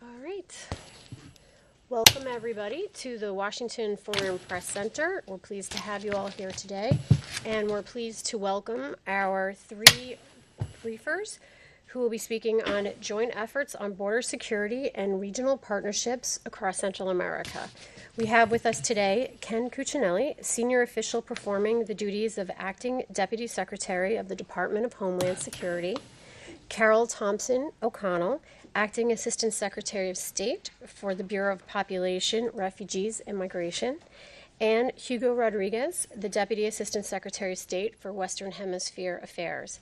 All right. Welcome, everybody, to the Washington Foreign Press Center. We're pleased to have you all here today, and we're pleased to welcome our three briefers who will be speaking on joint efforts on border security and regional partnerships across Central America. We have with us today Ken Cuccinelli, senior official performing the duties of Acting Deputy Secretary of the Department of Homeland Security, Carol Thompson O'Connell, Acting Assistant Secretary of State for the Bureau of Population, Refugees, and Migration, and Hugo Rodriguez, the Deputy Assistant Secretary of State for Western Hemisphere Affairs.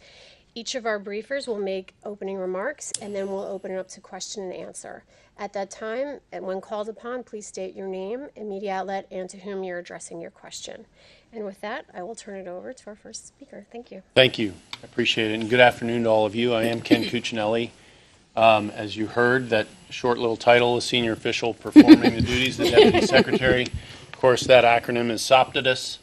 Each of our briefers will make opening remarks, and then we'll open it up to question and answer. At that time, and when called upon, please state your name and media outlet and to whom you're addressing your question. And with that, I will turn it over to our first speaker. Thank you. Thank you. I appreciate it. And good afternoon to all of you. I am Ken Cuccinelli. As you heard, that short little title is Senior Official Performing the Duties of the Deputy Secretary. Of course, that acronym is SOPTDS.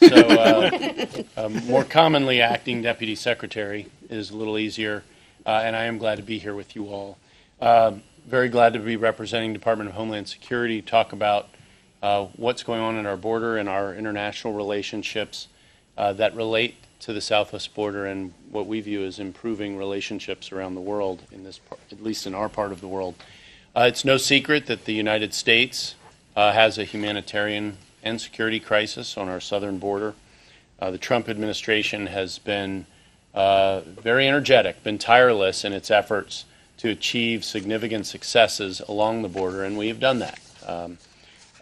So more commonly, Acting Deputy Secretary is a little easier. And I am glad to be here with you all. Very glad to be representing Department of Homeland Security, talk about what's going on at our border and our international relationships that relate to the southwest border and what we view as improving relationships around the world, in this part, at least in our part of the world. It's no secret that the United States has a humanitarian and security crisis on our southern border. The Trump administration has been very energetic, been tireless in its efforts to achieve significant successes along the border, and we have done that.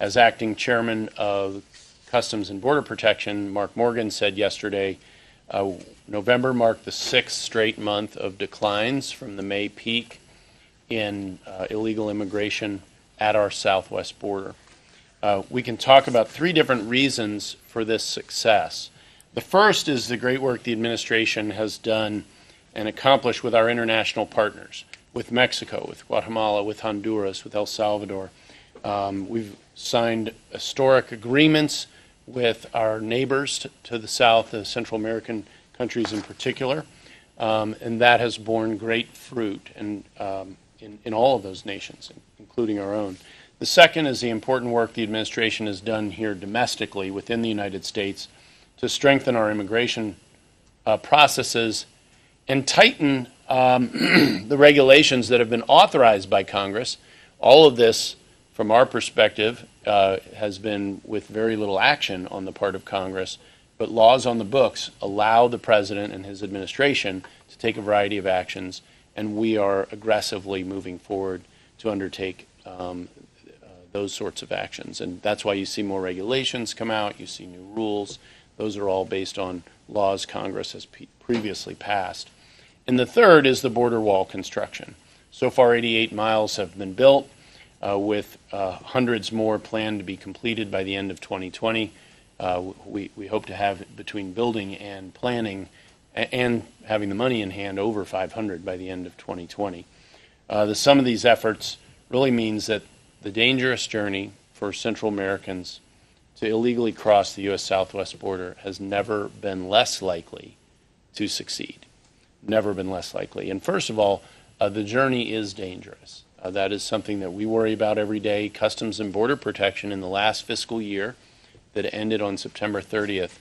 As acting chairman of Customs and Border Protection, Mark Morgan said yesterday, November marked the sixth straight month of declines from the May peak in illegal immigration at our southwest border. We can talk about three different reasons for this success. The first is the great work the administration has done and accomplished with our international partners, with Mexico, with Guatemala, with Honduras, with El Salvador. We've signed historic agreements with our neighbors to the south, the Central American countries in particular, and that has borne great fruit in all of those nations, including our own. The second is the important work the administration has done here domestically within the United States to strengthen our immigration processes and tighten the regulations that have been authorized by Congress. All of this, from our perspective, has been with very little action on the part of Congress, but laws on the books allow the President and his administration to take a variety of actions, and we are aggressively moving forward to undertake those sorts of actions. And that's why you see more regulations come out, you see new rules. Those are all based on laws Congress has previously passed. And the third is the border wall construction. So far, 88 miles have been built, with hundreds more planned to be completed by the end of 2020. We hope to have, between building and planning and having the money in hand, over 500 by the end of 2020. The sum of these efforts really means that the dangerous journey for Central Americans to illegally cross the U.S. southwest border has never been less likely to succeed. Never been less likely. And first of all, the journey is dangerous. That is something that we worry about every day. Customs and Border Protection in the last fiscal year that ended on September 30th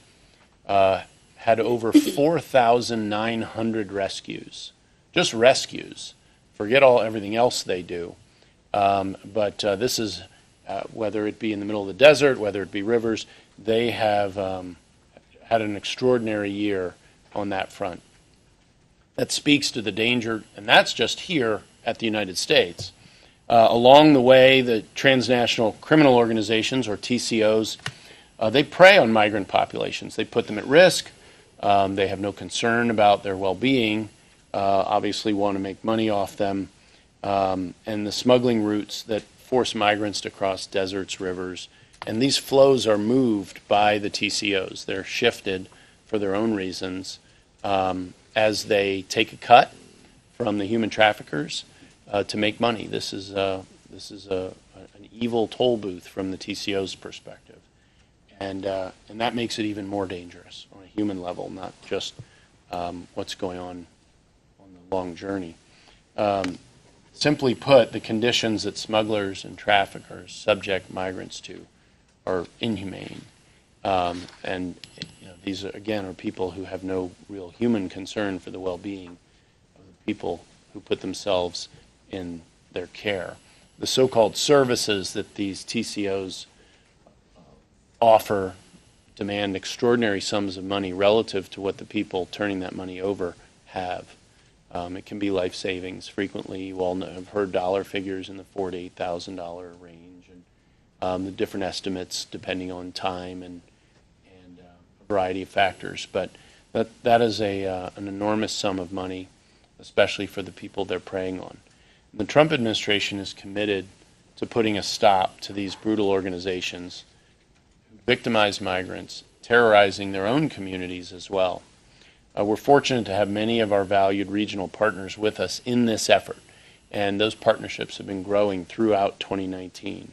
had over 4,900 rescues. Just rescues. Forget everything else they do. But this is, whether it be in the middle of the desert, whether it be rivers, they have had an extraordinary year on that front. That speaks to the danger, and that's just here at the United States. Along the way, the transnational criminal organizations, or TCOs, they prey on migrant populations. They put them at risk. They have no concern about their well-being, obviously want to make money off them. And the smuggling routes that force migrants to cross deserts, rivers, and these flows are moved by the TCOs. They're shifted for their own reasons as they take a cut from the human traffickers to make money. This is an evil toll booth from the TCO's perspective, and that makes it even more dangerous on a human level, not just what's going on the long journey. Simply put, the conditions that smugglers and traffickers subject migrants to are inhumane. And these are, again, are people who have no real human concern for the well-being of the people who put themselves in their care. The so-called services that these TCOs offer demand extraordinary sums of money relative to what the people turning that money over have. It can be life savings. Frequently, you all have heard dollar figures in the $4,000 to $8,000 range, and the different estimates depending on time and a variety of factors. But that is an enormous sum of money, especially for the people they're preying on. And the Trump administration is committed to putting a stop to these brutal organizations who victimize migrants, terrorizing their own communities as well. We're fortunate to have many of our valued regional partners with us in this effort, and those partnerships have been growing throughout 2019.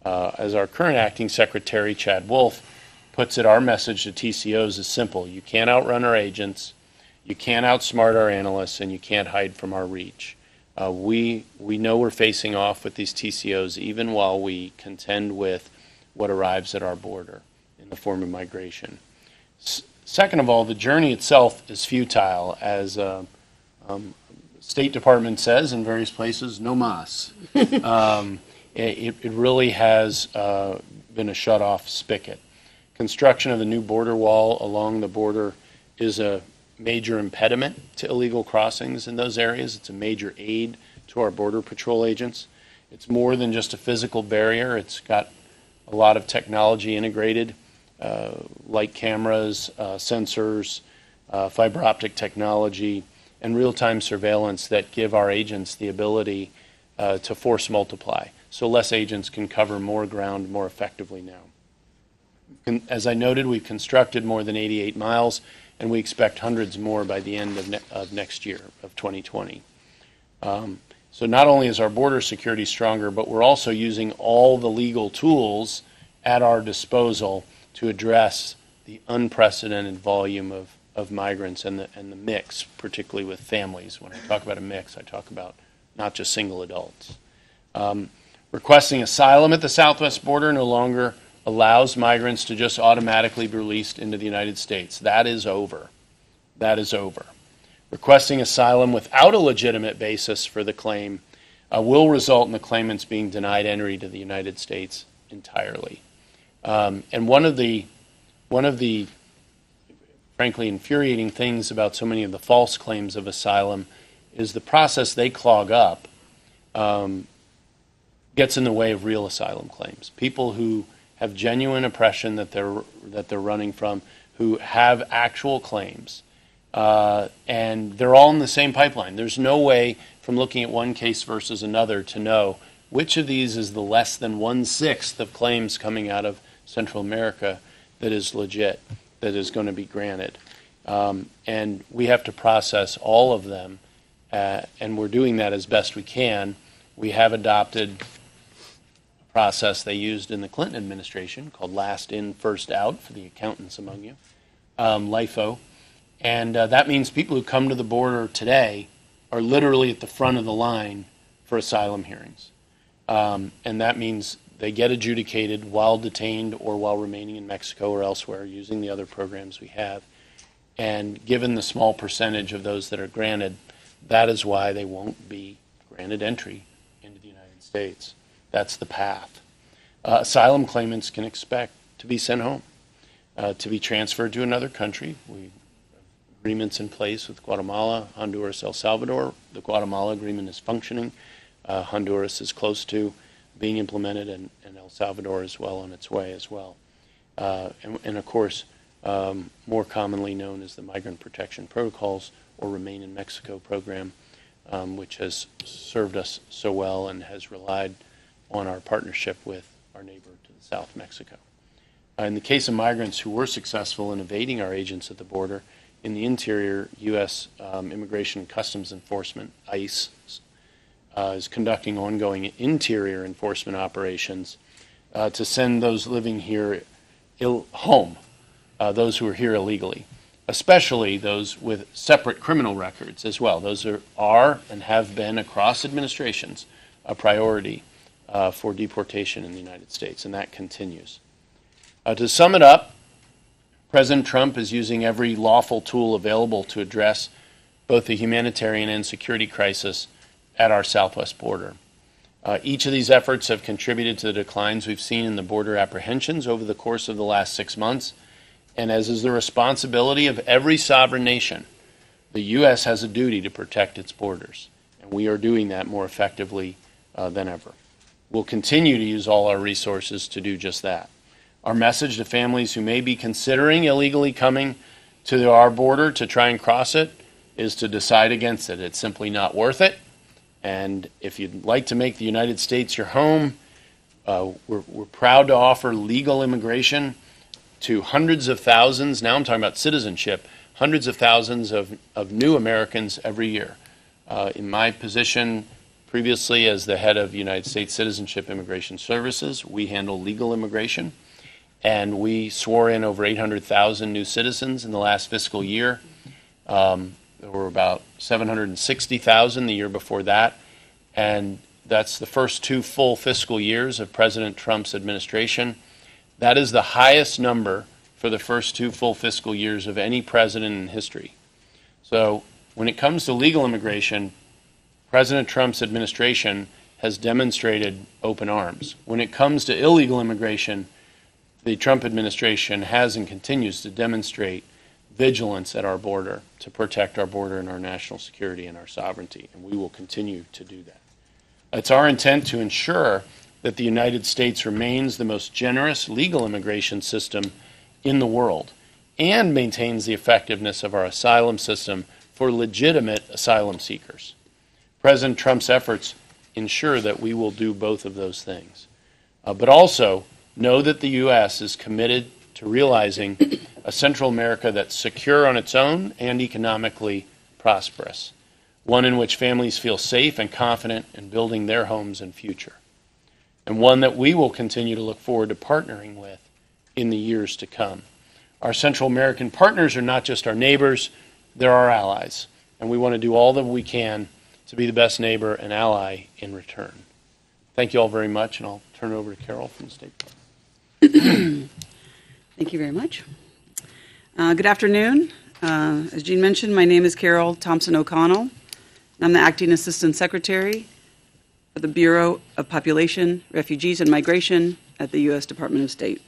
As our current acting secretary, Chad Wolf, puts it, our message to TCOs is simple. You can't outrun our agents, you can't outsmart our analysts, and you can't hide from our reach. We know we're facing off with these TCOs even while we contend with what arrives at our border in the form of migration. Second of all, the journey itself is futile, as State Department says in various places, no mas. It really has been a shut-off spigot. Construction of the new border wall along the border is a major impediment to illegal crossings in those areas. It's a major aid to our Border Patrol agents. It's more than just a physical barrier. It's got a lot of technology integrated, like cameras, sensors, fiber optic technology, and real-time surveillance that give our agents the ability to force multiply, so less agents can cover more ground more effectively now. As I noted, we've constructed more than 88 miles, and we expect hundreds more by the end of next year, of 2020. So not only is our border security stronger, but we're also using all the legal tools at our disposal to address the unprecedented volume of migrants and the mix, particularly with families. When I talk about a mix, I talk about not just single adults. Requesting asylum at the southwest border no longer allows migrants to just automatically be released into the United States. That is over. That is over. Requesting asylum without a legitimate basis for the claim will result in the claimants being denied entry to the United States entirely. And one of the frankly infuriating things about so many of the false claims of asylum is the process they clog up gets in the way of real asylum claims. People who have genuine oppression that they're running from, who have actual claims, and they're all in the same pipeline. There's no way from looking at one case versus another to know which of these is the less than 1/6 of claims coming out of Central America that is legit, that is going to be granted. And we have to process all of them, and we're doing that as best we can. We have adopted a process they used in the Clinton administration called last in, first out, for the accountants among you, LIFO. And that means people who come to the border today are literally at the front of the line for asylum hearings. And that means they get adjudicated while detained or while remaining in Mexico or elsewhere using the other programs we have. And given the small percentage of those that are granted, that is why they won't be granted entry into the United States. That's the path. Asylum claimants can expect to be sent home, to be transferred to another country. We have agreements in place with Guatemala, Honduras, El Salvador. The Guatemala agreement is functioning. Honduras is close to being implemented, and El Salvador is well on its way as well. And of course, more commonly known as the Migrant Protection Protocols or Remain in Mexico program, which has served us so well and has relied on our partnership with our neighbor to the south, Mexico. In the case of migrants who were successful in evading our agents at the border, in the interior, U.S. Immigration and Customs Enforcement, ICE, is conducting ongoing interior enforcement operations to send those living here home, those who are here illegally. especially those with separate criminal records as well. Those are and have been across administrations a priority for deportation in the United States, and that continues. To sum it up, President Trump is using every lawful tool available to address both the humanitarian and security crisis at our southwest border. Each of these efforts have contributed to the declines we've seen in the border apprehensions over the course of the last 6 months. And as is the responsibility of every sovereign nation, the U.S. has a duty to protect its borders. And we are doing that more effectively than ever. We'll continue to use all our resources to do just that. Our message to families who may be considering illegally coming to our border to try and cross it is to decide against it. It's simply not worth it. And if you'd like to make the United States your home, we're proud to offer legal immigration to hundreds of thousands, now I'm talking about citizenship, hundreds of thousands of new Americans every year. In my position previously as the head of United States Citizenship Immigration Services, we handle legal immigration, and we swore in over 800,000 new citizens in the last fiscal year. There were about 760,000 the year before that, and that's the first 2 full fiscal years of President Trump's administration. That is the highest number for the first 2 full fiscal years of any president in history. So when it comes to legal immigration, President Trump's administration has demonstrated open arms. When it comes to illegal immigration, the Trump administration has and continues to demonstrate vigilance at our border to protect our border and our national security and our sovereignty, and we will continue to do that. It's our intent to ensure that the United States remains the most generous legal immigration system in the world and maintains the effectiveness of our asylum system for legitimate asylum seekers. President Trump's efforts ensure that we will do both of those things, but also know that the U.S. is committed to realizing a Central America that's secure on its own and economically prosperous, one in which families feel safe and confident in building their homes and future, and one that we will continue to look forward to partnering with in the years to come. Our Central American partners are not just our neighbors, they're our allies, and we want to do all that we can to be the best neighbor and ally in return. Thank you all very much, and I'll turn it over to Carol from the State Department. Thank you very much. Good afternoon. As Jean mentioned, my name is Carol Thompson O'Connell. I'm the Acting Assistant Secretary for the Bureau of Population, Refugees, and Migration at the U.S. Department of State.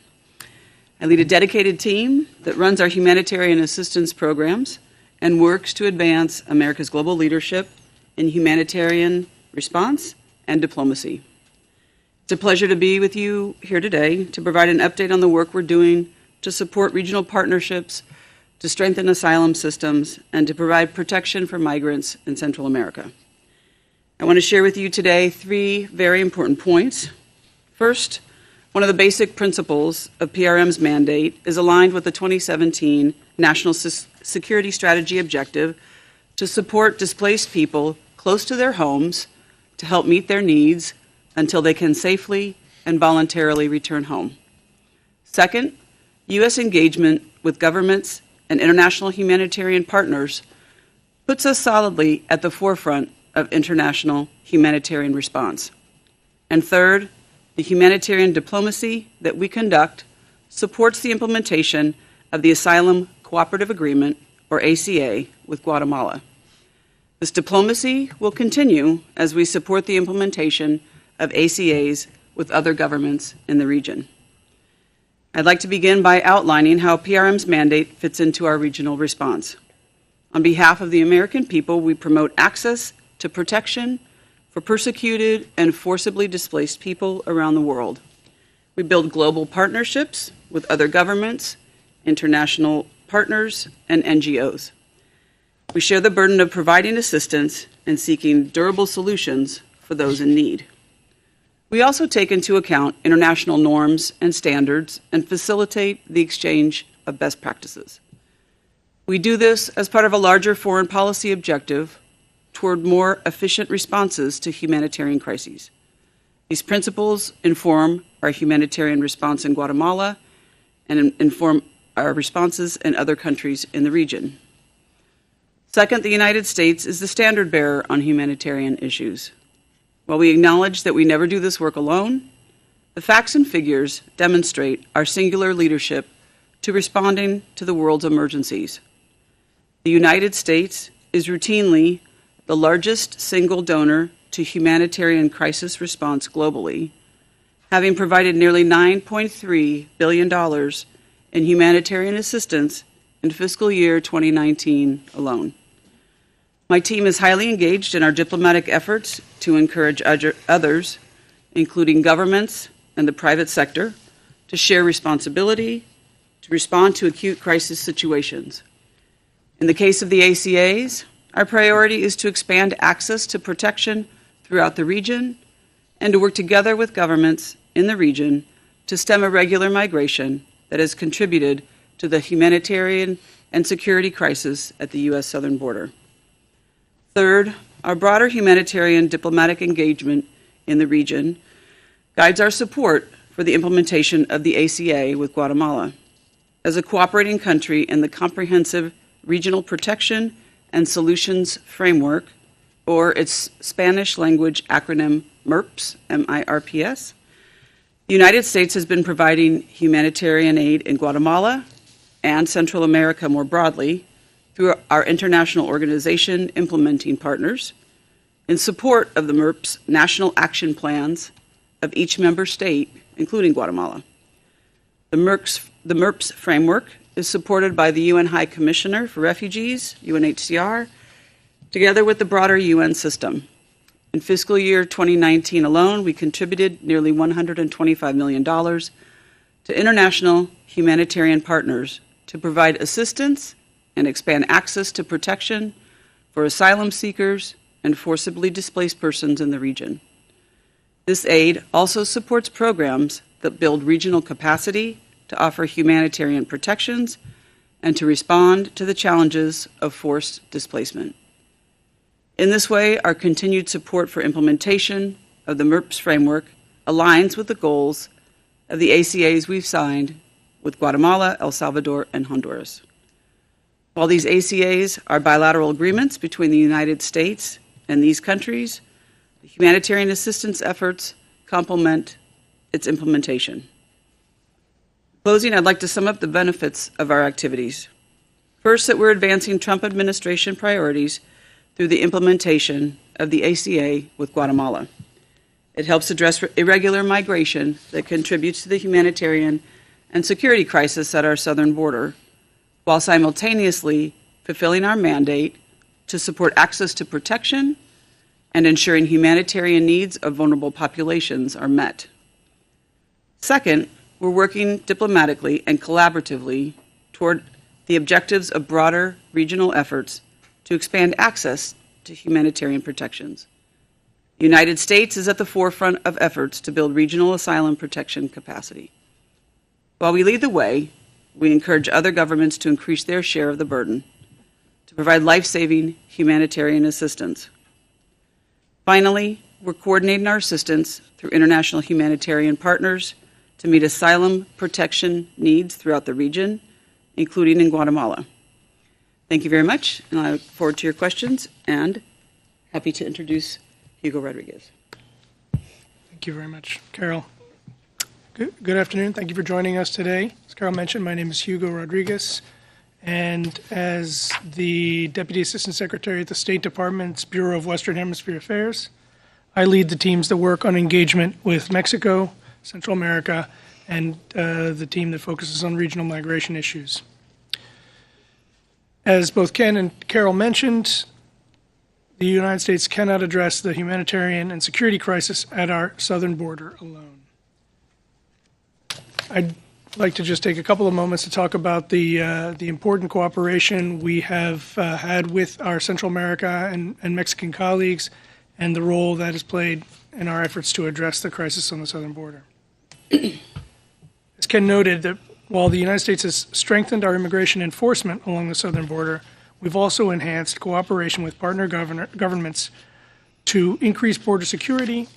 I lead a dedicated team that runs our humanitarian assistance programs and works to advance America's global leadership in humanitarian response and diplomacy. It's a pleasure to be with you here today to provide an update on the work we're doing to support regional partnerships, to strengthen asylum systems, and to provide protection for migrants in Central America. I want to share with you today 3 very important points. First, one of the basic principles of PRM's mandate is aligned with the 2017 National Security Strategy objective to support displaced people close to their homes to help meet their needs until they can safely and voluntarily return home. Second, U.S. engagement with governments and international humanitarian partners puts us solidly at the forefront of international humanitarian response. And third, the humanitarian diplomacy that we conduct supports the implementation of the Asylum Cooperative Agreement, or ACA, with Guatemala. This diplomacy will continue as we support the implementation of ACAs with other governments in the region. I'd like to begin by outlining how PRM's mandate fits into our regional response. On behalf of the American people, we promote access to protection for persecuted and forcibly displaced people around the world. We build global partnerships with other governments, international partners, and NGOs. We share the burden of providing assistance and seeking durable solutions for those in need. We also take into account international norms and standards and facilitate the exchange of best practices. We do this as part of a larger foreign policy objective toward more efficient responses to humanitarian crises. These principles inform our humanitarian response in Guatemala and inform our responses in other countries in the region. Second, the United States is the standard bearer on humanitarian issues. While we acknowledge that we never do this work alone, the facts and figures demonstrate our singular leadership to responding to the world's emergencies. The United States is routinely the largest single donor to humanitarian crisis response globally, having provided nearly $9.3 billion in humanitarian assistance in fiscal year 2019 alone. My team is highly engaged in our diplomatic efforts to encourage others, including governments and the private sector, to share responsibility to respond to acute crisis situations. In the case of the ACAs, our priority is to expand access to protection throughout the region and to work together with governments in the region to stem irregular migration that has contributed to the humanitarian and security crisis at the U.S. southern border. Third, our broader humanitarian diplomatic engagement in the region guides our support for the implementation of the ACA with Guatemala. As a cooperating country in the Comprehensive Regional Protection and Solutions Framework, or its Spanish language acronym MIRPS, M-I-R-P-S, the United States has been providing humanitarian aid in Guatemala and Central America more broadly through our international organization implementing partners in support of the MIRPS national action plans of each member state, including Guatemala. The MIRPS framework is supported by the UN High Commissioner for Refugees, UNHCR, together with the broader UN system. In fiscal year 2019 alone, we contributed nearly $125 million to international humanitarian partners to provide assistance and expand access to protection for asylum seekers and forcibly displaced persons in the region. This aid also supports programs that build regional capacity to offer humanitarian protections and to respond to the challenges of forced displacement. In this way, our continued support for implementation of the MIRPS framework aligns with the goals of the ACAs we've signed with Guatemala, El Salvador, and Honduras. While these ACAs are bilateral agreements between the United States and these countries, the humanitarian assistance efforts complement its implementation. In closing, I'd like to sum up the benefits of our activities. First, that we're advancing Trump administration priorities through the implementation of the ACA with Guatemala. It helps address irregular migration that contributes to the humanitarian and security crisis at our southern border, while simultaneously fulfilling our mandate to support access to protection and ensuring humanitarian needs of vulnerable populations are met. Second, we're working diplomatically and collaboratively toward the objectives of broader regional efforts to expand access to humanitarian protections. The United States is at the forefront of efforts to build regional asylum protection capacity. While we lead the way, we encourage other governments to increase their share of the burden to provide life-saving humanitarian assistance. Finally, we're coordinating our assistance through international humanitarian partners to meet asylum protection needs throughout the region, including in Guatemala. Thank you very much, and I look forward to your questions, and happy to introduce Hugo Rodriguez. Thank you very much, Carol. Good afternoon. Thank you for joining us today. As Carol mentioned, my name is Hugo Rodriguez, and as the Deputy Assistant Secretary at the State Department's Bureau of Western Hemisphere Affairs, I lead the teams that work on engagement with Mexico, Central America, and the team that focuses on regional migration issues. As both Ken and Carol mentioned, the United States cannot address the humanitarian and security crisis at our southern border alone. I'd like to just take a couple of moments to talk about the important cooperation we have had with our Central America and Mexican colleagues and the role that has played in our efforts to address the crisis on the southern border. As Ken noted, that while the United States has strengthened our immigration enforcement along the southern border, we've also enhanced cooperation with partner governments to increase border security,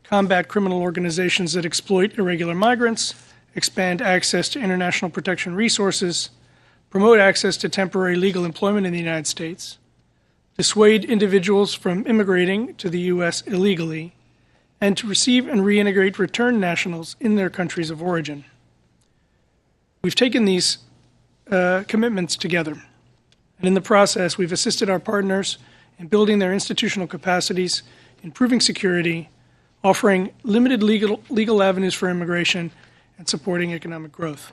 combat criminal organizations that exploit irregular migrants, expand access to international protection resources, promote access to temporary legal employment in the United States, dissuade individuals from immigrating to the U.S. illegally, and to receive and reintegrate returned nationals in their countries of origin. We've taken these commitments together, and in the process, we've assisted our partners in building their institutional capacities, improving security, offering limited legal avenues for immigration, and supporting economic growth.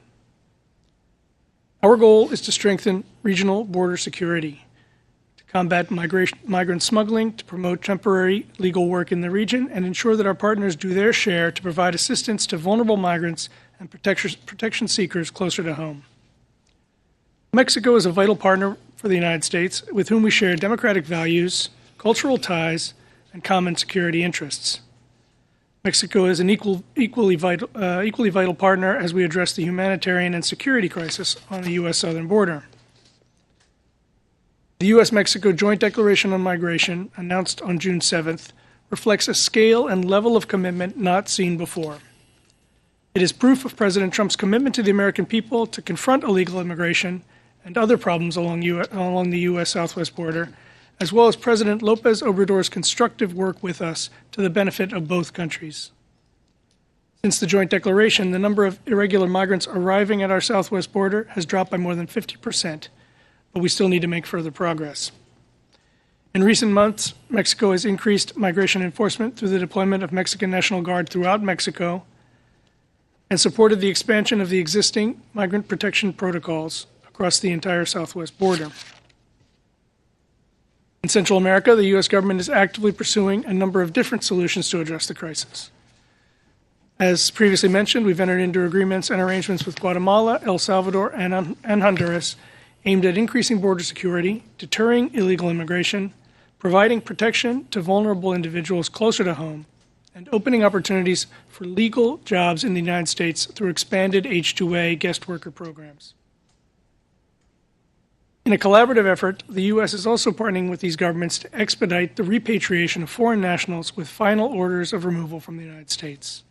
Our goal is to strengthen regional border security, to combat migrant smuggling, to promote temporary legal work in the region, and ensure that our partners do their share to provide assistance to vulnerable migrants and protection seekers closer to home. Mexico is a vital partner for the United States, with whom we share democratic values, cultural ties, and common security interests. Mexico is an equally vital partner as we address the humanitarian and security crisis on the U.S. southern border. The U.S.-Mexico Joint Declaration on Migration, announced on June 7th, reflects a scale and level of commitment not seen before. It is proof of President Trump's commitment to the American people to confront illegal immigration and other problems along the U.S. southwest border, as well as President López Obrador's constructive work with us to the benefit of both countries. Since the joint declaration, the number of irregular migrants arriving at our southwest border has dropped by more than 50%, but we still need to make further progress. In recent months, Mexico has increased migration enforcement through the deployment of Mexican National Guard throughout Mexico and supported the expansion of the existing migrant protection protocols across the entire southwest border. In Central America, the U.S. government is actively pursuing a number of different solutions to address the crisis. As previously mentioned, we've entered into agreements and arrangements with Guatemala, El Salvador, and Honduras aimed at increasing border security, deterring illegal immigration, providing protection to vulnerable individuals closer to home, and opening opportunities for legal jobs in the United States through expanded H-2A guest worker programs. In a collaborative effort, the U.S. is also partnering with these governments to expedite the repatriation of foreign nationals with final orders of removal from the United States.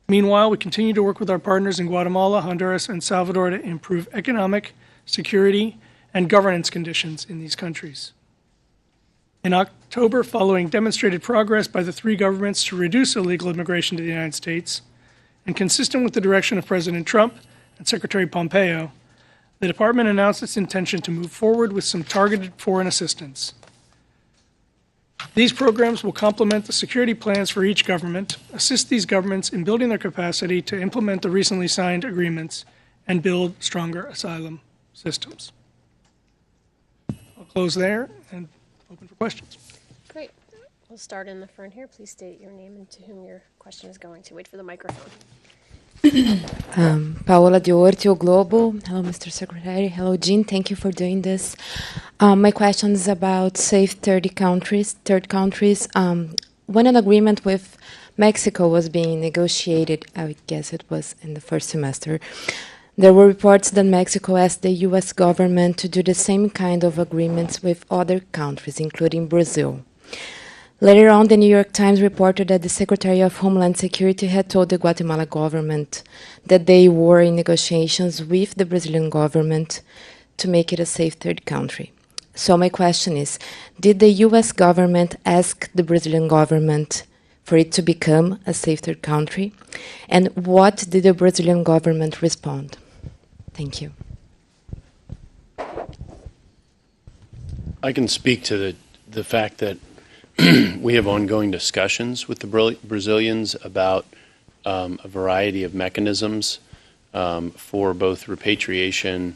Meanwhile, we continue to work with our partners in Guatemala, Honduras, and Salvador to improve economic, security, and governance conditions in these countries. In October, following demonstrated progress by the three governments to reduce illegal immigration to the United States, and consistent with the direction of President Trump and Secretary Pompeo, the Department announced its intention to move forward with some targeted foreign assistance. These programs will complement the security plans for each government, assist these governments in building their capacity to implement the recently signed agreements, and build stronger asylum systems. I'll close there and open for questions. Great. We'll start in the front here. Please state your name and to whom your question is going to. Wait for the microphone. Paola Diorti, O Globo. Hello, Mr. Secretary. Hello, Jean. Thank you for doing this. My question is about safe third countries. When an agreement with Mexico was being negotiated, I guess it was in the first semester, there were reports that Mexico asked the U.S. government to do the same kind of agreements with other countries, including Brazil. Later on, the New York Times reported that the Secretary of Homeland Security had told the Guatemala government that they were in negotiations with the Brazilian government to make it a safe third country. So my question is, did the U.S. government ask the Brazilian government for it to become a safe third country? And what did the Brazilian government respond? Thank you. I can speak to the fact that we have ongoing discussions with the Brazilians about a variety of mechanisms for both repatriation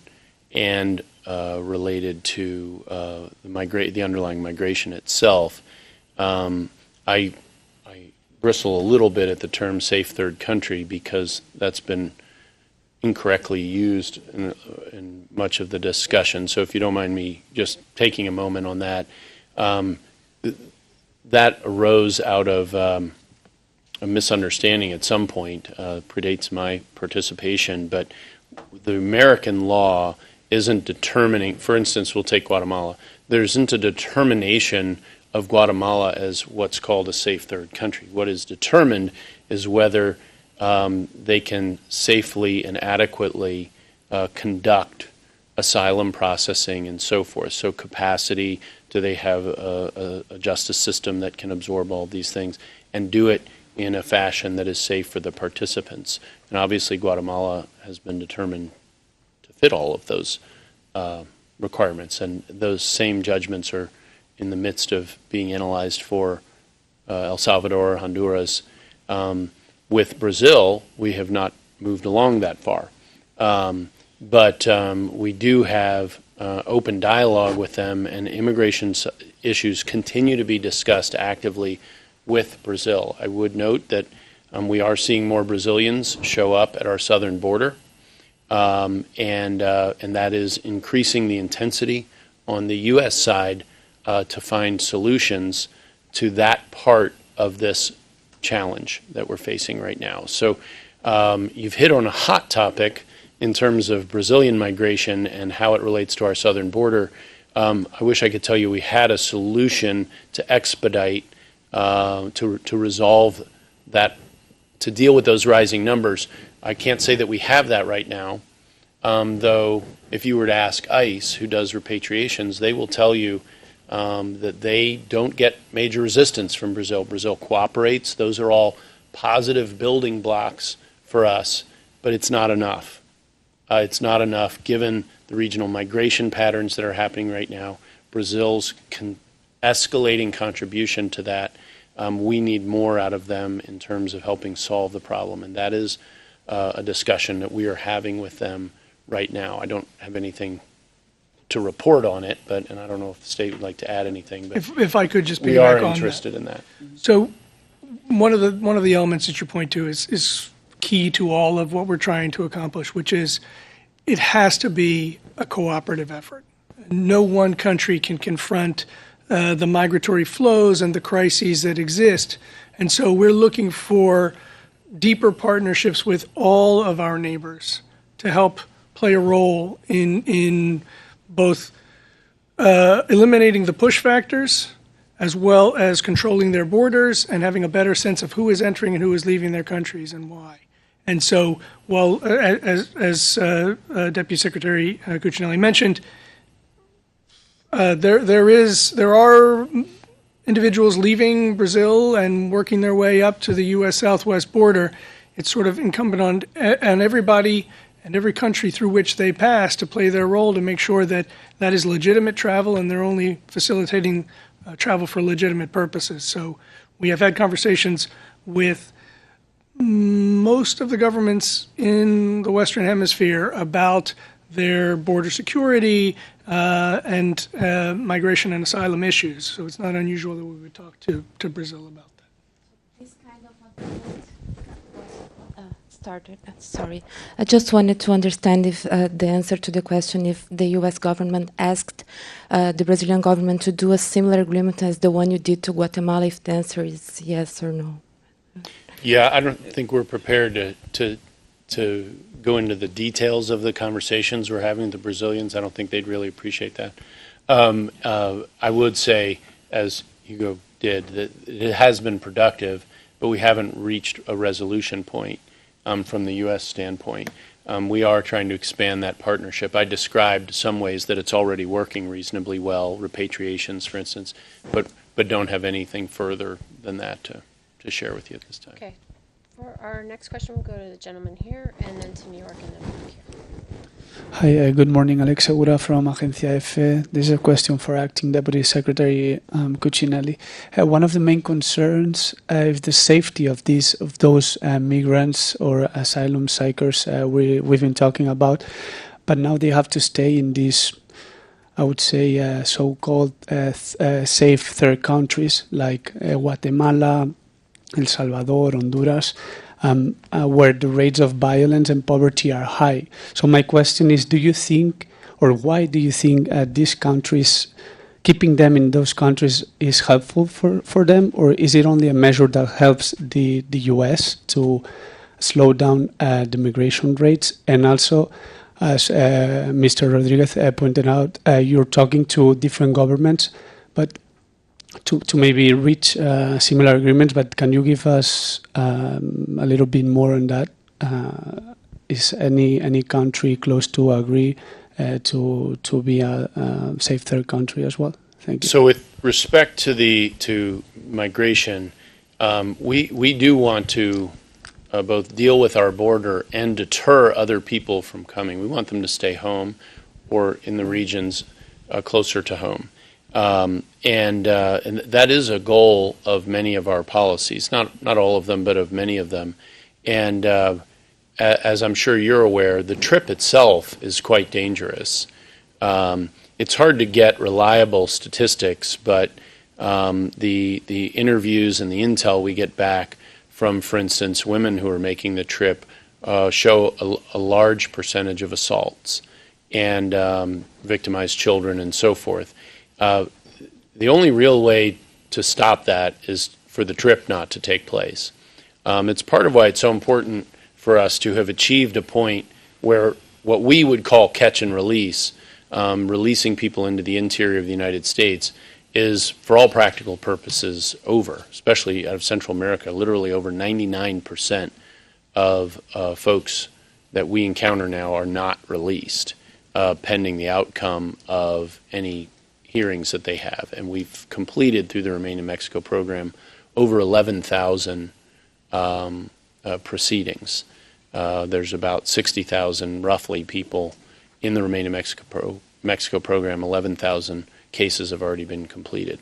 and related to the underlying migration itself. I bristle a little bit at the term safe third country because that's been incorrectly used in much of the discussion. So if you don't mind me just taking a moment on that. That arose out of a misunderstanding at some point, predates my participation, but the American law isn't determining, for instance, we'll take Guatemala, there isn't a determination of Guatemala as what's called a safe third country. What is determined is whether they can safely and adequately conduct asylum processing and so forth. So capacity, do they have a justice system that can absorb all these things and do it in a fashion that is safe for the participants? And obviously Guatemala has been determined to fit all of those requirements, and those same judgments are in the midst of being analyzed for El Salvador, Honduras. With Brazil, we have not moved along that far. But we do have open dialogue with them, and immigration issues continue to be discussed actively with Brazil. I would note that we are seeing more Brazilians show up at our southern border, and that is increasing the intensity on the U.S. side to find solutions to that part of this challenge that we're facing right now. So you've hit on a hot topic in terms of Brazilian migration and how it relates to our southern border. I wish I could tell you we had a solution to expedite, to resolve that, to deal with those rising numbers. I can't say that we have that right now, though if you were to ask ICE, who does repatriations, they will tell you that they don't get major resistance from Brazil. Brazil cooperates. Those are all positive building blocks for us, but it's not enough. It's not enough given the regional migration patterns that are happening right now. Brazil's escalating contribution to that. We need more out of them in terms of helping solve the problem, and that is a discussion that we are having with them right now. I don't have anything to report on it, and I don't know if the state would like to add anything. But if I could just we piggyback are on that. interested in that. So one of the elements that you point to is key to all of what we're trying to accomplish, which is it has to be a cooperative effort. No one country can confront the migratory flows and the crises that exist. And so we're looking for deeper partnerships with all of our neighbors to help play a role in both eliminating the push factors as well as controlling their borders and having a better sense of who is entering and who is leaving their countries and why. And so, while as Deputy Secretary Cuccinelli mentioned, there are individuals leaving Brazil and working their way up to the U.S. southwest border. It's sort of incumbent on everybody and every country through which they pass to play their role to make sure that that is legitimate travel and they're only facilitating travel for legitimate purposes. So we have had conversations with most of the governments in the Western Hemisphere about their border security and migration and asylum issues. So it's not unusual that we would talk to Brazil about that. This kind of agreement started. Sorry, I just wanted to understand if the answer to the question, if the U.S. government asked the Brazilian government to do a similar agreement as the one you did to Guatemala, if the answer is yes or no. Yeah, I don't think we're prepared to go into the details of the conversations we're having with the Brazilians. I don't think they'd really appreciate that. I would say, as Hugo did, that it has been productive, but we haven't reached a resolution point from the U.S. standpoint. We are trying to expand that partnership. I described some ways that it's already working reasonably well, repatriations, for instance, but don't have anything further than that to share with you at this time. Okay. For our next question, we'll go to the gentleman here, and then to New York, and then back here. Hi, good morning. Alex Segura from Agencia F. This is a question for Acting Deputy Secretary Cuccinelli. One of the main concerns is the safety of those migrants or asylum seekers we've been talking about, but now they have to stay in these, I would say, so-called safe third countries like Guatemala, El Salvador, Honduras, where the rates of violence and poverty are high. So my question is, do you think, or why do you think these countries, keeping them in those countries is helpful for them, or is it only a measure that helps the U.S. to slow down the migration rates? And also, as Mr. Rodriguez pointed out, you're talking to different governments, but to maybe reach similar agreements. But can you give us a little bit more on that? Is any country close to agree to be a safe third country as well? Thank you. So with respect to migration, we do want to both deal with our border and deter other people from coming. We want them to stay home or in the regions closer to home. And that is a goal of many of our policies, not all of them, but of many of them. And as I'm sure you're aware, the trip itself is quite dangerous. It's hard to get reliable statistics, but the interviews and the intel we get back from, for instance, women who are making the trip show a large percentage of assaults and victimized children and so forth. The only real way to stop that is for the trip not to take place. It's part of why it's so important for us to have achieved a point where what we would call catch and release, releasing people into the interior of the United States, is for all practical purposes over, especially out of Central America. Literally over 99% of folks that we encounter now are not released, pending the outcome of any hearings that they have. And we've completed through the Remain in Mexico program over 11,000 proceedings. There's about 60,000 roughly people in the Remain in Mexico program. 11,000 cases have already been completed.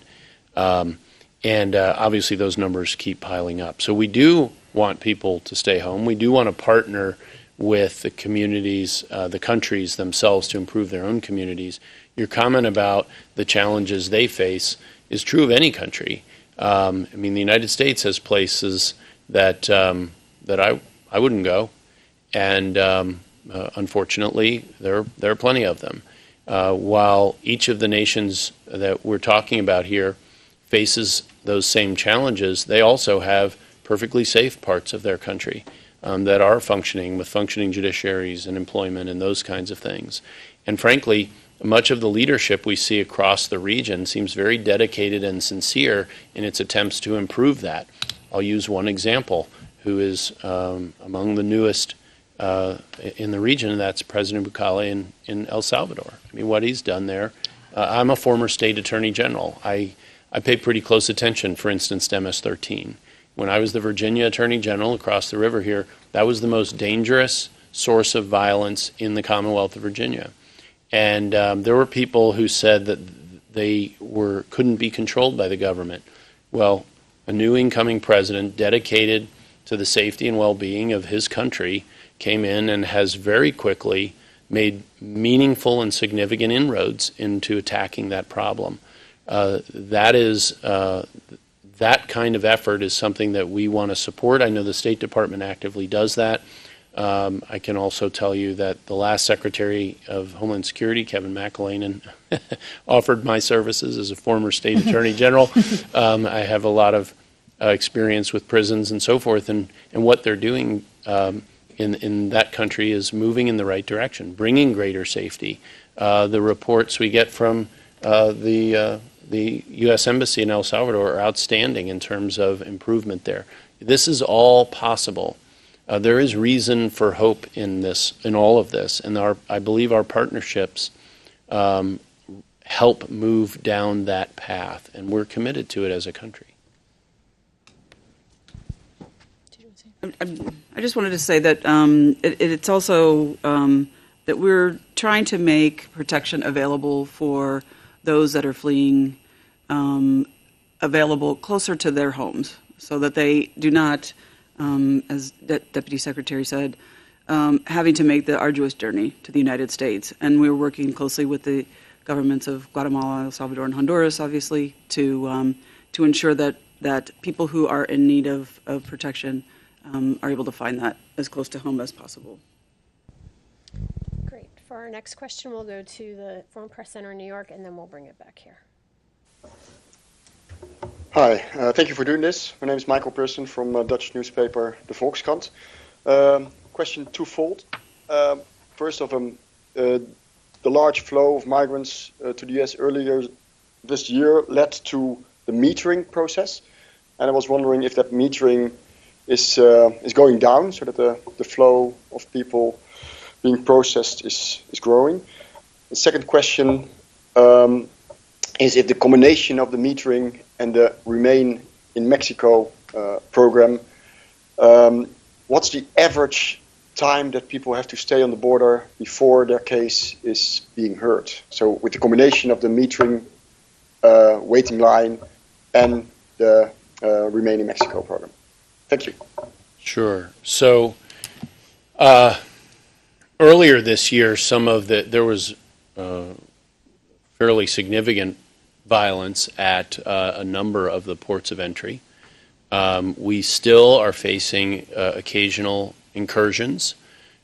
And obviously those numbers keep piling up. So we do want people to stay home. We do want to partner with the communities, the countries themselves to improve their own communities. Your comment about the challenges they face is true of any country. I mean, the United States has places that I wouldn't go, and unfortunately, there are plenty of them. While each of the nations that we're talking about here faces those same challenges, they also have perfectly safe parts of their country that are functioning with functioning judiciaries and employment and those kinds of things. And frankly, much of the leadership we see across the region seems very dedicated and sincere in its attempts to improve that. I'll use one example, who is among the newest in the region, and that's President Bukele in El Salvador. I mean, what he's done there. I'm a former state attorney general. I pay pretty close attention, for instance, to MS-13. When I was the Virginia attorney general across the river here, that was the most dangerous source of violence in the Commonwealth of Virginia. And there were people who said that they couldn't be controlled by the government. Well, a new incoming president dedicated to the safety and well-being of his country came in and has very quickly made meaningful and significant inroads into attacking that problem. That kind of effort is something that we want to support. I know the State Department actively does that. I can also tell you that the last Secretary of Homeland Security, Kevin McAleenan, offered my services as a former State Attorney General. I have a lot of experience with prisons and so forth, and what they're doing in that country is moving in the right direction, bringing greater safety. The reports we get from the U.S. Embassy in El Salvador are outstanding in terms of improvement there. This is all possible. There is reason for hope in all of this, and I believe our partnerships help move down that path, and we're committed to it as a country. I just wanted to say that it's also that we're trying to make protection available for those that are fleeing available closer to their homes, so that they do not, as Deputy Secretary said, having to make the arduous journey to the United States. And we're working closely with the governments of Guatemala, El Salvador, and Honduras, obviously, to ensure that people who are in need of protection are able to find that as close to home as possible. Great. For our next question, we'll go to the Foreign Press Center in New York, and then we'll bring it back here. Hi, thank you for doing this. My name is Michael Persson from Dutch newspaper De Volkskrant. Question twofold. First of the large flow of migrants to the US earlier this year led to the metering process, and I was wondering if that metering is going down so that the flow of people being processed is growing. The second question is if the combination of the metering and the Remain in Mexico program, what's the average time that people have to stay on the border before their case is being heard? So with the combination of the metering waiting line and the Remain in Mexico program. Thank you. Sure. So earlier this year, there was fairly significant violence at a number of the ports of entry. We still are facing occasional incursions,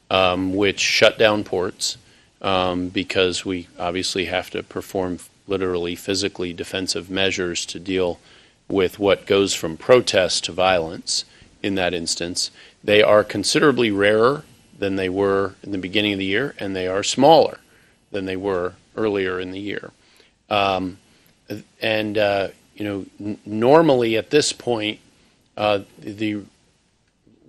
which shut down ports because we obviously have to perform literally physically defensive measures to deal with what goes from protest to violence in that instance. They are considerably rarer than they were in the beginning of the year, and they are smaller than they were earlier in the year. Normally at this point, the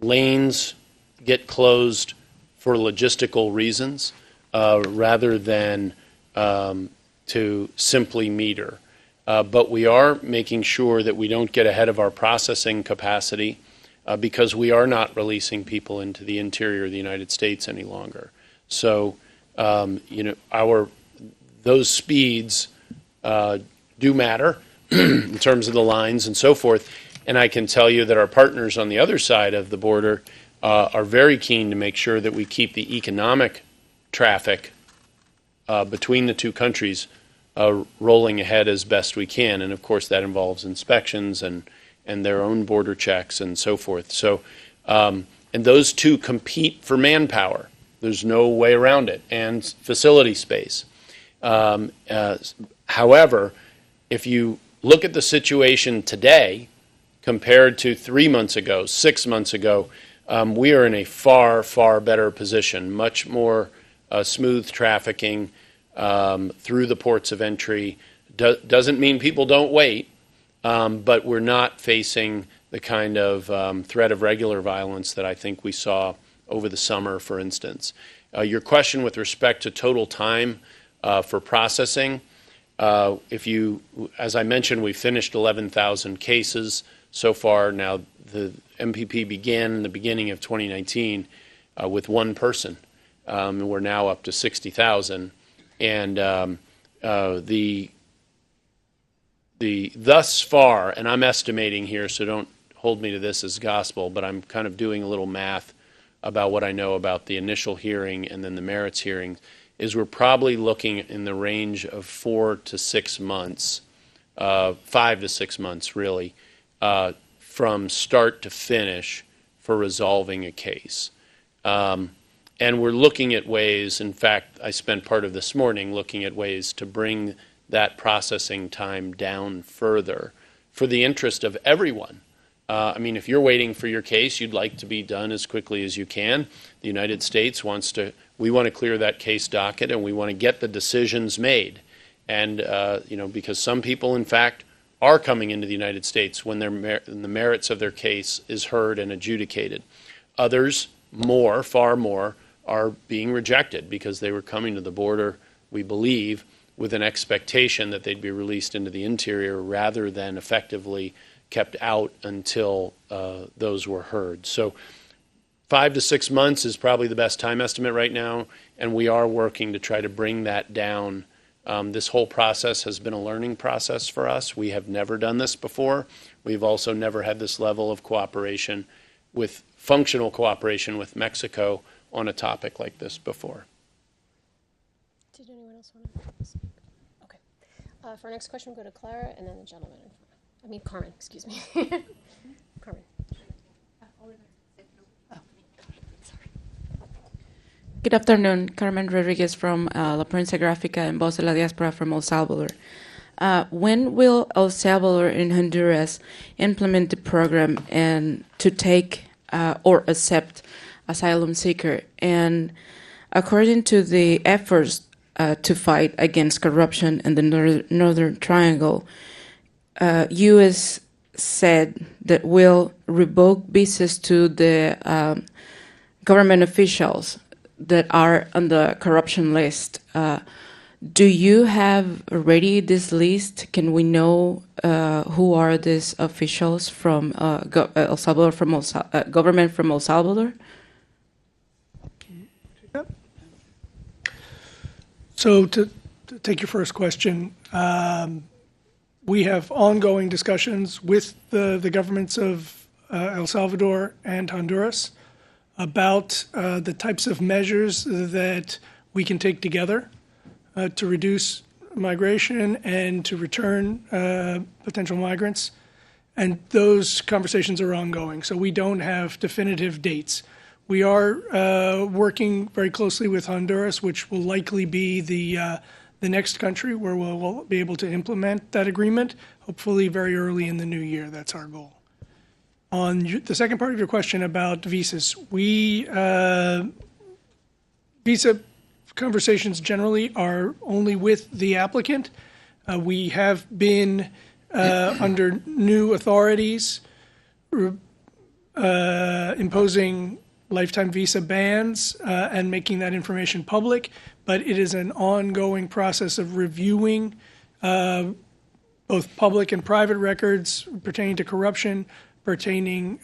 lanes get closed for logistical reasons rather than to simply meter. But we are making sure that we don't get ahead of our processing capacity because we are not releasing people into the interior of the United States any longer. So, those speeds do matter in terms of the lines and so forth. And I can tell you that our partners on the other side of the border are very keen to make sure that we keep the economic traffic between the two countries rolling ahead as best we can. And of course, that involves inspections and their own border checks and so forth. So, and those two compete for manpower. There's no way around it, and facility space. However, if you look at the situation today compared to 3 months ago, 6 months ago, we are in a far, far better position, much more smooth trafficking through the ports of entry. Doesn't mean people don't wait, but we're not facing the kind of threat of regular violence that I think we saw over the summer, for instance. Your question with respect to total time for processing, as I mentioned, we finished 11,000 cases so far. Now, the MPP began in the beginning of 2019 with one person. We're now up to 60,000. And thus far, and I'm estimating here, so don't hold me to this as gospel, but I'm kind of doing a little math about what I know about the initial hearing and then the merits hearing, is we're probably looking in the range of 4 to 6 months, 5 to 6 months really, from start to finish for resolving a case. And we're looking at ways, in fact, I spent part of this morning looking at ways to bring that processing time down further for the interest of everyone. If you're waiting for your case, you'd like to be done as quickly as you can. The United States we want to clear that case docket, and we want to get the decisions made. And, because some people, in fact, are coming into the United States when the merits of their case is heard and adjudicated. Others, far more, are being rejected because they were coming to the border, we believe, with an expectation that they'd be released into the interior rather than effectively kept out until those were heard. So 5 to 6 months is probably the best time estimate right now, and we are working to try to bring that down. This whole process has been a learning process for us. We have never done this before. We've also never had this level of cooperation functional cooperation with Mexico on a topic like this before. Did anyone else want to speak? Okay. For our next question, we'll go to Clara and then the gentleman in front. Carmen, excuse me. Carmen. Good afternoon, Carmen Rodriguez from La Prensa Gráfica and Voz de la Diáspora from El Salvador. When will El Salvador and Honduras implement the program and to take or accept asylum seeker? And according to the efforts to fight against corruption in the Northern Triangle, U.S. said that will revoke visas to the government officials that are on the corruption list. Do you have already this list? Can we know who are these officials from El Salvador, from government from El Salvador? So to take your first question, we have ongoing discussions with the governments of El Salvador and Honduras about the types of measures that we can take together to reduce migration and to return potential migrants. And those conversations are ongoing, so we don't have definitive dates. We are working very closely with Honduras, which will likely be the next country where we'll be able to implement that agreement, hopefully very early in the new year. That's our goal. On the second part of your question about visas, visa conversations generally are only with the applicant. We have been under new authorities imposing lifetime visa bans and making that information public, but it is an ongoing process of reviewing both public and private records pertaining to corruption, pertaining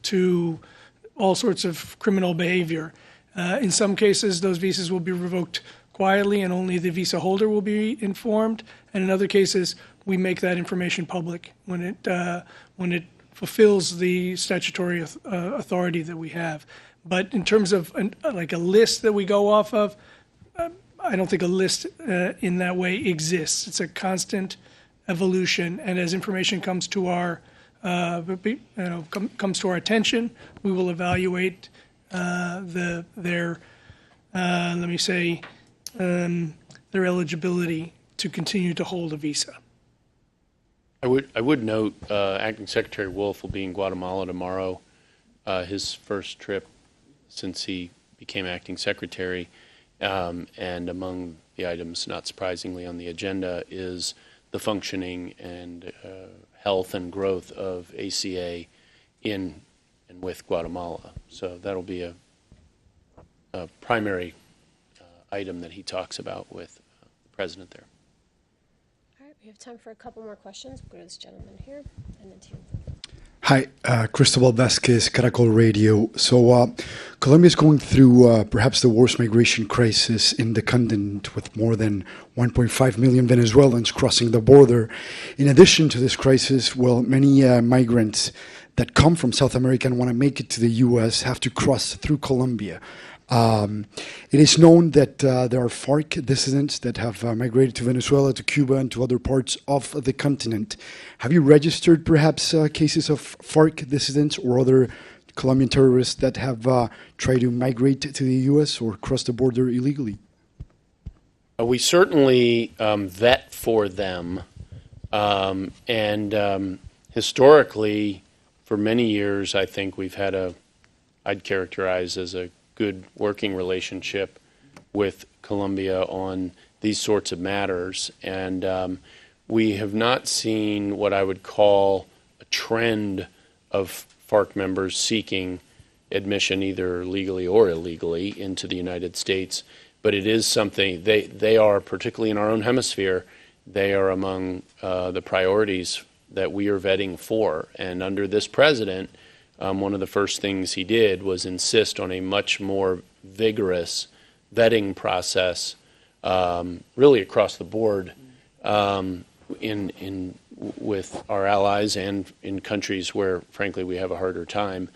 to all sorts of criminal behavior. In some cases, those visas will be revoked quietly and only the visa holder will be informed, and in other cases, we make that information public when it fulfills the statutory authority that we have. But in terms of like a list that we go off of, I don't think a list in that way exists. It's a constant evolution, and as information comes to our comes to our attention, we will evaluate their eligibility to continue to hold a visa. I would note Acting Secretary Wolf will be in Guatemala tomorrow, his first trip since he became Acting Secretary, and among the items, not surprisingly, on the agenda is the functioning and health and growth of ACA in and with Guatemala. So that'll be a primary item that he talks about with the president there. All right, we have time for a couple more questions. We'll go to this gentleman here, and then to you. Hi, Cristobal Vasquez, Caracol Radio. So Colombia is going through perhaps the worst migration crisis in the continent, with more than 1.5 million Venezuelans crossing the border. In addition to this crisis, well, many migrants that come from South America and want to make it to the U.S. have to cross through Colombia. It is known that there are FARC dissidents that have migrated to Venezuela, to Cuba, and to other parts of the continent. Have you registered perhaps cases of FARC dissidents or other Colombian terrorists that have tried to migrate to the U.S. or cross the border illegally? We certainly vet for them, and historically, for many years, I think we've had I'd characterize as a good working relationship with Colombia on these sorts of matters. And we have not seen what I would call a trend of FARC members seeking admission either legally or illegally into the United States. But it is something, they are, particularly in our own hemisphere, they are among the priorities that we are vetting for. And under this president, one of the first things he did was insist on a much more vigorous vetting process, really across the board, with our allies and in countries where, frankly, we have a harder time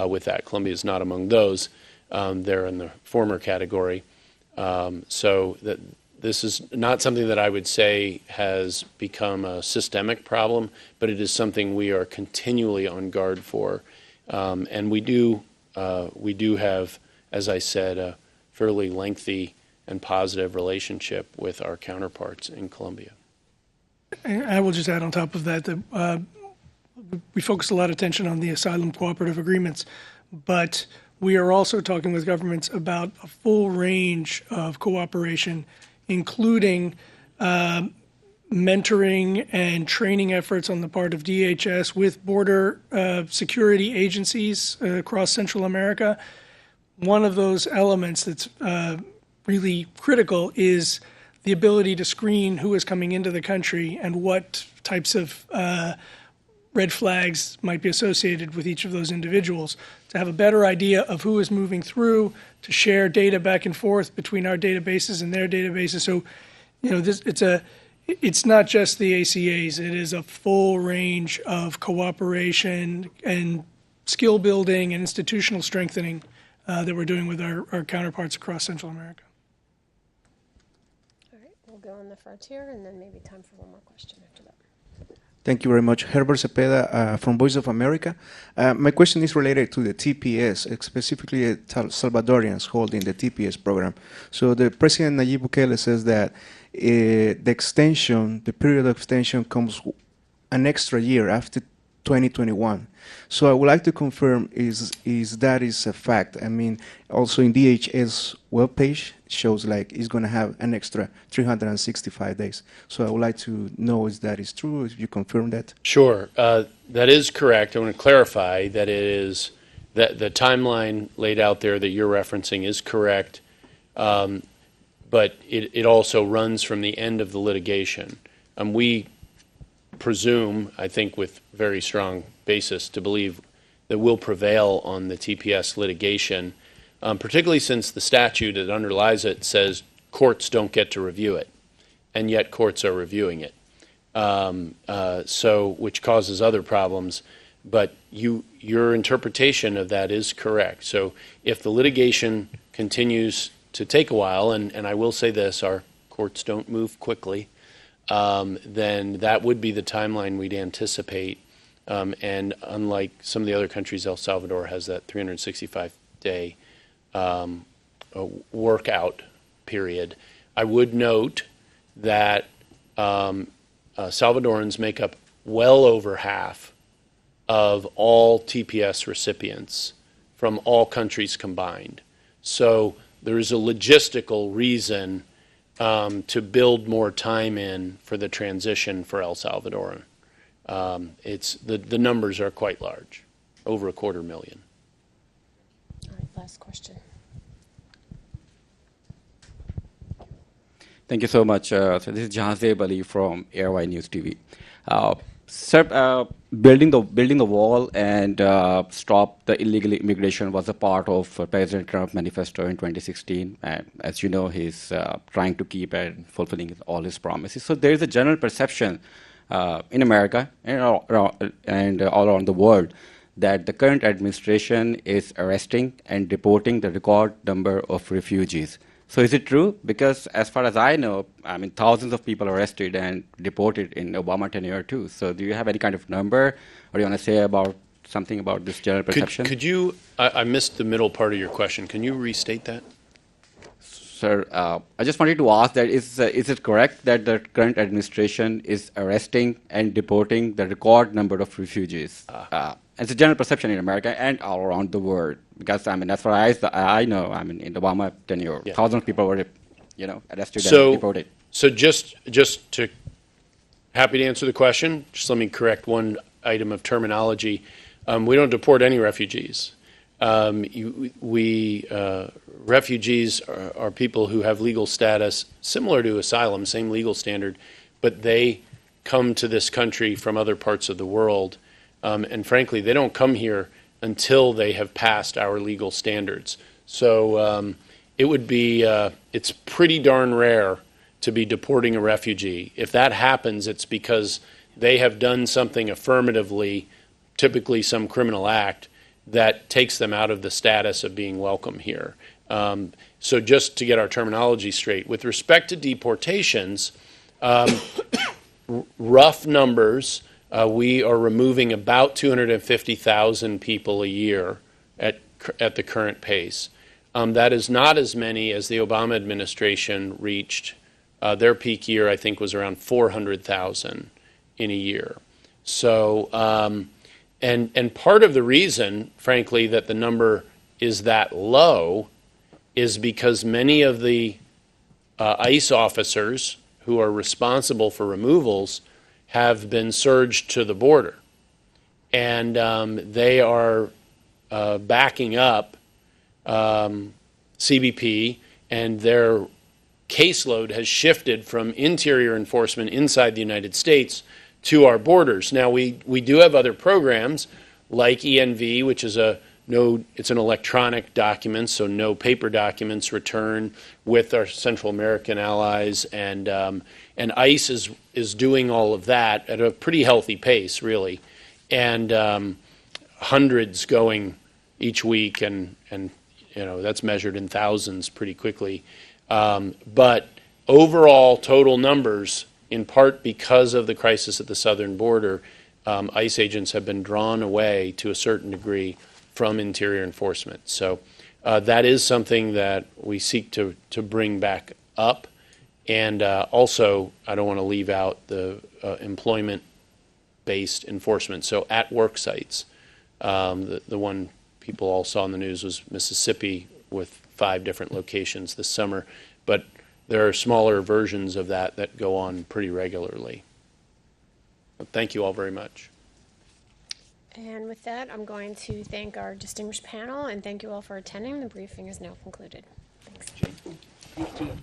with that. Colombia is not among those; they're in the former category. So that this is not something that I would say has become a systemic problem, but it is something we are continually on guard for. And we do have, as I said, a fairly lengthy and positive relationship with our counterparts in Colombia. And I will just add on top of that we focus a lot of attention on the asylum cooperative agreements, but we are also talking with governments about a full range of cooperation, including mentoring and training efforts on the part of DHS with border security agencies across Central America. One of those elements that's really critical is the ability to screen who is coming into the country and what types of red flags might be associated with each of those individuals, to have a better idea of who is moving through, to share data back and forth between our databases and their databases. So, it's not just the ACAs. It is a full range of cooperation and skill building and institutional strengthening that we're doing with our counterparts across Central America. All right, we'll go in the front here, and then maybe time for one more question after that. Thank you very much. Herbert Cepeda from Voice of America. My question is related to the TPS, specifically Salvadorians holding the TPS program. So the President Nayib Bukele says that the period of extension comes an extra year after 2021. So I would like to confirm is that is a fact. I mean, also in DHS webpage shows like it's going to have an extra 365 days. So I would like to know if that is true, if you confirm that. Sure. That is correct. I want to clarify that it is that the timeline laid out there that you're referencing is correct, but it also runs from the end of the litigation. We presume, I think with very strong basis, to believe that we'll prevail on the TPS litigation, particularly since the statute that underlies it says courts don't get to review it, and yet courts are reviewing it. Which causes other problems, but your interpretation of that is correct. So if the litigation continues to take a while, and I will say this, our courts don't move quickly, then that would be the timeline we'd anticipate. And unlike some of the other countries, El Salvador has that 365-day workout period. I would note that Salvadorans make up well over half of all TPS recipients from all countries combined. So there is a logistical reason to build more time in for the transition for El Salvador. The numbers are quite large, over 250,000. All right, last question. Thank you so much. So this is Jahazeb Ali from ARY News TV. Sir, building the wall and stop the illegal immigration was a part of President Trump's manifesto in 2016. And as you know, he's trying to keep and fulfilling all his promises. So there is a general perception in America and all around the world that the current administration is arresting and deporting the record number of refugees. So is it true? Because as far as I know, I mean, thousands of people arrested and deported in Obama tenure too. So do you have any kind of number, or do you want to say something about this general perception? Could you, I missed the middle part of your question. Can you restate that? Sir, I just wanted to ask that is it correct that the current administration is arresting and deporting the record number of refugees? It's a general perception in America and all around the world. Because, I mean, as far as I know, I mean, in the Obama tenure, thousands of people were, arrested and deported. So just to, happy to answer the question. Just let me correct one item of terminology. We don't deport any refugees. Refugees are people who have legal status similar to asylum, same legal standard, but they come to this country from other parts of the world. And frankly, they don't come here until they have passed our legal standards. So it would be, it's pretty darn rare to be deporting a refugee. If that happens, it's because they have done something affirmatively, typically some criminal act, that takes them out of the status of being welcome here. So just to get our terminology straight, with respect to deportations, rough numbers, we are removing about 250,000 people a year at the current pace. That is not as many as the Obama administration reached. Their peak year, I think, was around 400,000 in a year. So, and part of the reason, frankly, that the number is that low is because many of the ICE officers who are responsible for removals have been surged to the border. And they are backing up CBP, and their caseload has shifted from interior enforcement inside the United States to our borders. Now, we do have other programs like ENV, which is it's an electronic document, so no paper documents return with our Central American allies, and ICE is doing all of that at a pretty healthy pace, really, and hundreds going each week, and that's measured in thousands pretty quickly. But overall total numbers, in part because of the crisis at the southern border, ICE agents have been drawn away to a certain degree from interior enforcement. So that is something that we seek to bring back up. And also, I don't want to leave out the employment-based enforcement. So at work sites, the one people all saw in the news was Mississippi with 5 different locations this summer. But there are smaller versions of that go on pretty regularly. But thank you all very much. And with that, I'm going to thank our distinguished panel and thank you all for attending. The briefing is now concluded. Thanks. Thank you.